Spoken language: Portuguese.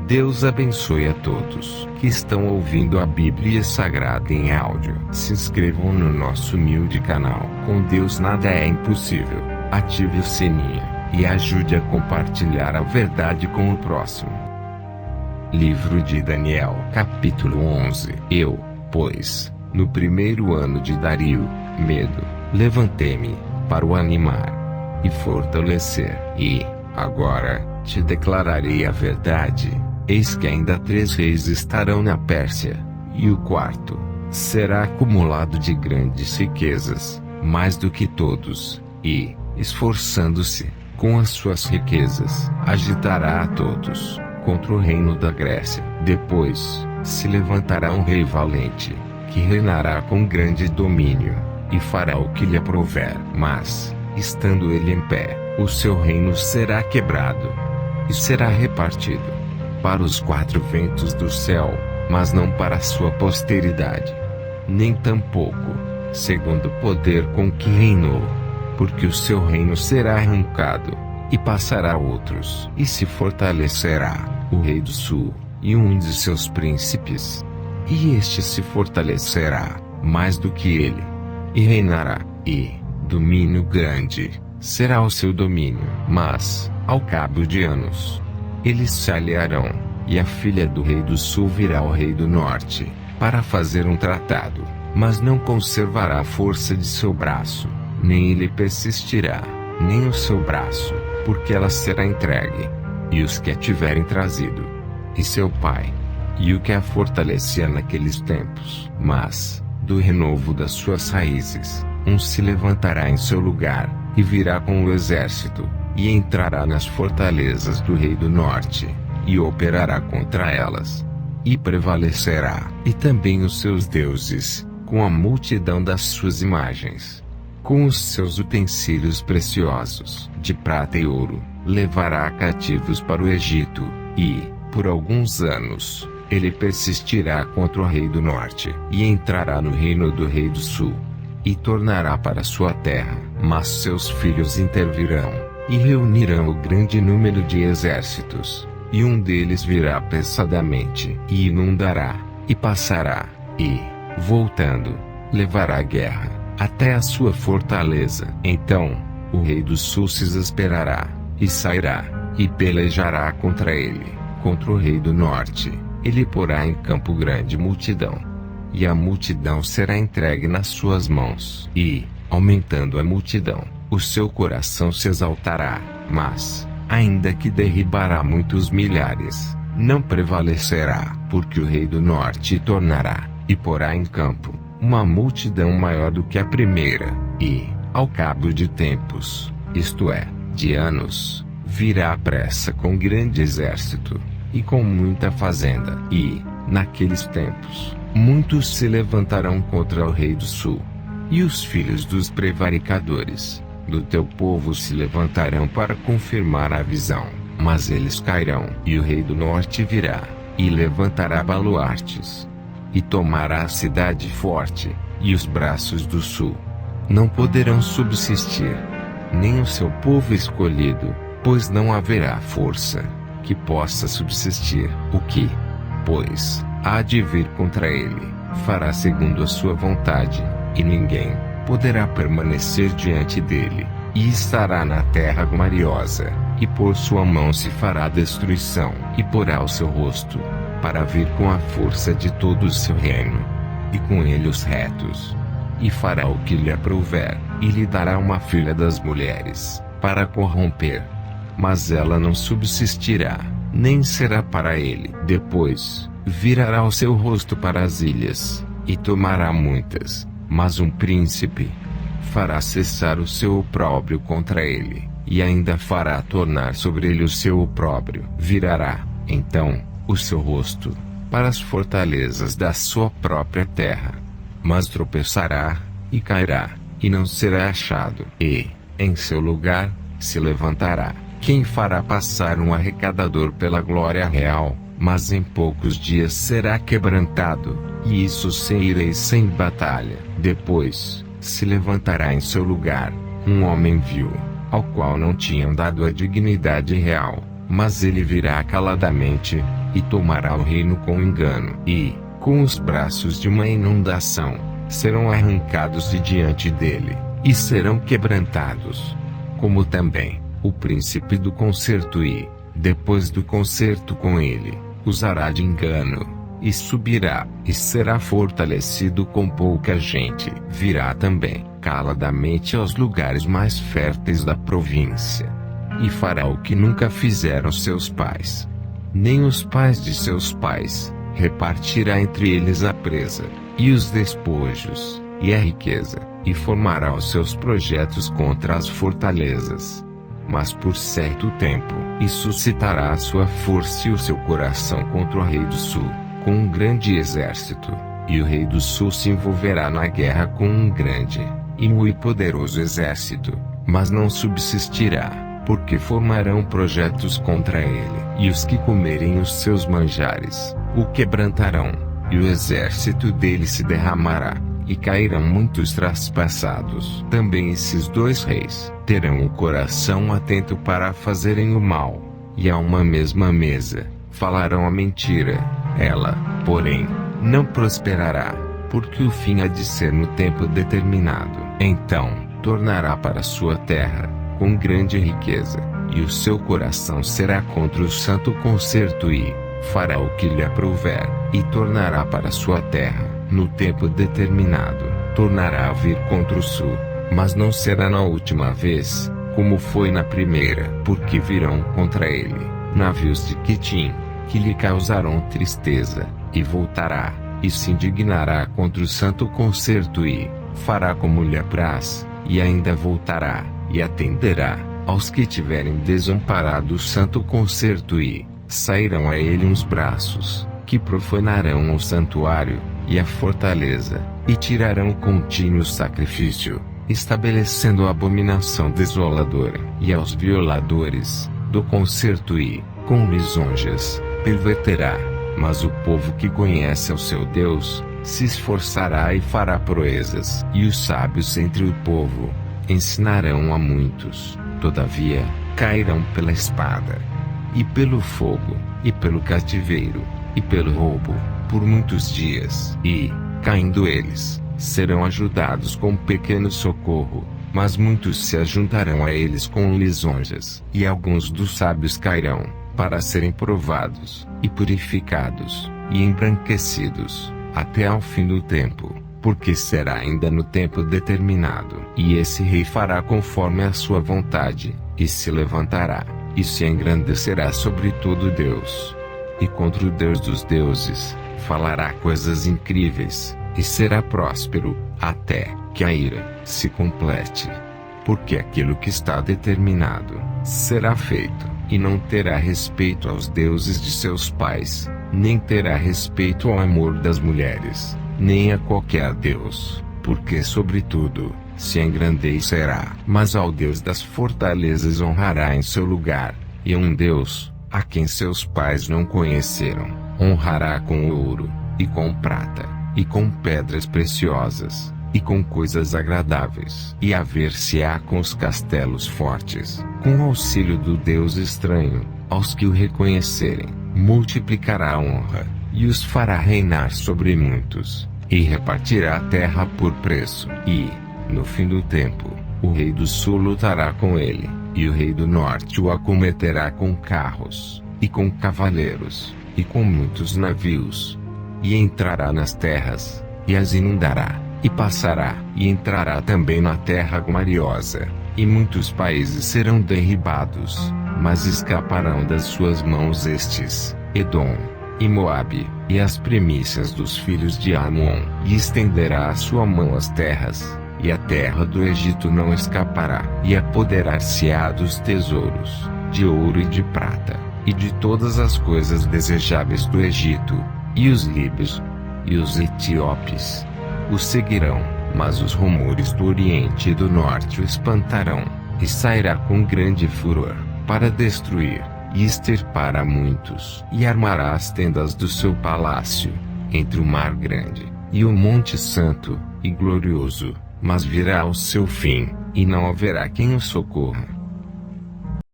Deus abençoe a todos que estão ouvindo a Bíblia Sagrada em áudio. Se inscrevam no nosso humilde canal. Com Deus nada é impossível. Ative o sininho e ajude a compartilhar a verdade com o próximo. Livro de Daniel, capítulo 11. Eu, pois, no primeiro ano de Dario, Medo, levantei-me para o animar e fortalecer, e, agora, te declararei a verdade. Eis que ainda 3 reis estarão na Pérsia, e o quarto será acumulado de grandes riquezas, mais do que todos, e, esforçando-se com as suas riquezas, agitará a todos contra o reino da Grécia. Depois se levantará um rei valente, que reinará com grande domínio, e fará o que lhe aprouver. Mas, estando ele em pé, o seu reino será quebrado, e será repartido para os 4 ventos do céu, mas não para a sua posteridade, nem tampouco segundo o poder com que reinou, porque o seu reino será arrancado, e passará a outros. E se fortalecerá o rei do sul, e um de seus príncipes, e este se fortalecerá mais do que ele, e reinará, e domínio grande será o seu domínio. Mas, ao cabo de anos, eles se aliarão, e a filha do rei do sul virá ao rei do norte, para fazer um tratado, mas não conservará a força de seu braço, nem ele persistirá, nem o seu braço, porque ela será entregue, e os que a tiverem trazido, e seu pai, e o que a fortalecia naqueles tempos. Mas, do renovo das suas raízes, um se levantará em seu lugar, e virá com o exército, e entrará nas fortalezas do rei do norte, e operará contra elas, e prevalecerá, e também os seus deuses, com a multidão das suas imagens, com os seus utensílios preciosos, de prata e ouro, levará cativos para o Egito, e, por alguns anos, ele persistirá contra o rei do norte, e entrará no reino do rei do sul, e tornará para sua terra. Mas seus filhos intervirão, e reunirão o grande número de exércitos, e um deles virá apressadamente, e inundará, e passará, e, voltando, levará a guerra, até a sua fortaleza. Então, o rei do sul se exasperará, e sairá, e pelejará contra ele, contra o rei do norte. Ele porá em campo grande multidão, e a multidão será entregue nas suas mãos, e, aumentando a multidão, o seu coração se exaltará, mas, ainda que derribará muitos milhares, não prevalecerá, porque o rei do norte tornará, e porá em campo, uma multidão maior do que a primeira, e, ao cabo de tempos, isto é, de anos, virá à pressa com grande exército, e com muita fazenda. E, naqueles tempos, muitos se levantarão contra o rei do sul, e os filhos dos prevaricadores do teu povo se levantarão para confirmar a visão, mas eles cairão. E o rei do norte virá, e levantará baluartes, e tomará a cidade forte, e os braços do sul não poderão subsistir, nem o seu povo escolhido, pois não haverá força que possa subsistir. O que, pois, há de vir contra ele, fará segundo a sua vontade, e ninguém poderá permanecer diante dele, e estará na terra gloriosa, e por sua mão se fará destruição, e porá o seu rosto, para vir com a força de todo o seu reino, e com ele os retos, e fará o que lhe aprouver, e lhe dará uma filha das mulheres, para corromper, mas ela não subsistirá, nem será para ele. Depois, virará o seu rosto para as ilhas, e tomará muitas, mas um príncipe fará cessar o seu opróbrio contra ele, e ainda fará tornar sobre ele o seu opróbrio. Virará, então, o seu rosto para as fortalezas da sua própria terra, mas tropeçará, e cairá, e não será achado. E, em seu lugar, se levantará quem fará passar um arrecadador pela glória real, mas em poucos dias será quebrantado, e isso sem ira e sem batalha. Depois, se levantará em seu lugar um homem vil, ao qual não tinham dado a dignidade real, Mas ele virá caladamente, e tomará o reino com engano, e, com os braços de uma inundação, serão arrancados de diante dele, e serão quebrantados. Como também, o príncipe do concerto e, depois do concerto com ele, usará de engano, e subirá, e será fortalecido com pouca gente. Virá também, caladamente aos lugares mais férteis da província, e fará o que nunca fizeram seus pais, nem os pais de seus pais. Repartirá entre eles a presa, e os despojos, e a riqueza, e formará os seus projetos contra as fortalezas. Mas por certo tempo, e suscitará a sua força e o seu coração contra o rei do sul, com um grande exército, e o rei do sul se envolverá na guerra com um grande, e muito poderoso exército, mas não subsistirá, porque formarão projetos contra ele, e os que comerem os seus manjares, o quebrantarão, e o exército dele se derramará, e cairão muitos traspassados. Também esses dois reis terão o coração atento para fazerem o mal, e a uma mesma mesa falarão a mentira. Ela, porém, não prosperará, porque o fim há de ser no tempo determinado. Então, tornará para sua terra, com grande riqueza, e o seu coração será contra o santo concerto e fará o que lhe aprouver, e tornará para sua terra, no tempo determinado. Tornará a vir contra o sul, mas não será na última vez, como foi na primeira, porque virão contra ele navios de Quitim, que lhe causarão tristeza, e voltará, e se indignará contra o santo concerto e fará como lhe apraz, e ainda voltará, e atenderá aos que tiverem desamparado o santo concerto e sairão a ele uns braços, que profanarão o santuário, e a fortaleza, e tirarão contínuo sacrifício, estabelecendo a abominação desoladora, e aos violadores do concerto e, com lisonjas, perverterá. Mas o povo que conhece ao seu Deus, se esforçará e fará proezas. E os sábios entre o povo ensinarão a muitos. Todavia, cairão pela espada, e pelo fogo, e pelo cativeiro, e pelo roubo, por muitos dias. E, caindo eles, serão ajudados com pequeno socorro, mas muitos se ajuntarão a eles com lisonjas. E alguns dos sábios cairão, para serem provados, e purificados, e embranquecidos, até ao fim do tempo, porque será ainda no tempo determinado. E esse rei fará conforme a sua vontade, e se levantará, e se engrandecerá sobre todo Deus, e contra o Deus dos deuses, falará coisas incríveis, e será próspero, até que a ira se complete. Porque aquilo que está determinado será feito, e não terá respeito aos deuses de seus pais, nem terá respeito ao amor das mulheres, nem a qualquer deus, porque sobretudo se engrandecerá. Mas ao Deus das fortalezas honrará em seu lugar, e a um Deus, a quem seus pais não conheceram, honrará com ouro, e com prata, e com pedras preciosas, e com coisas agradáveis. E haver-se-á com os castelos fortes, com o auxílio do Deus estranho, aos que o reconhecerem, multiplicará a honra, e os fará reinar sobre muitos, e repartirá a terra por preço. E, no fim do tempo, o rei do sul lutará com ele, e o rei do norte o acometerá com carros, e com cavaleiros, e com muitos navios, e entrará nas terras, e as inundará, e passará, e entrará também na terra gloriosa, e muitos países serão derribados, mas escaparão das suas mãos estes, Edom, e Moabe, e as primícias dos filhos de Amon, e estenderá a sua mão às terras, e a terra do Egito não escapará, e apoderar-se-á dos tesouros, de ouro e de prata, e de todas as coisas desejáveis do Egito, e os líbios, e os etíopes o seguirão, mas os rumores do Oriente e do Norte o espantarão, e sairá com grande furor, para destruir, e extirpar a muitos, e armará as tendas do seu palácio, entre o mar grande, e o monte santo, e glorioso, mas virá ao seu fim, e não haverá quem o socorra.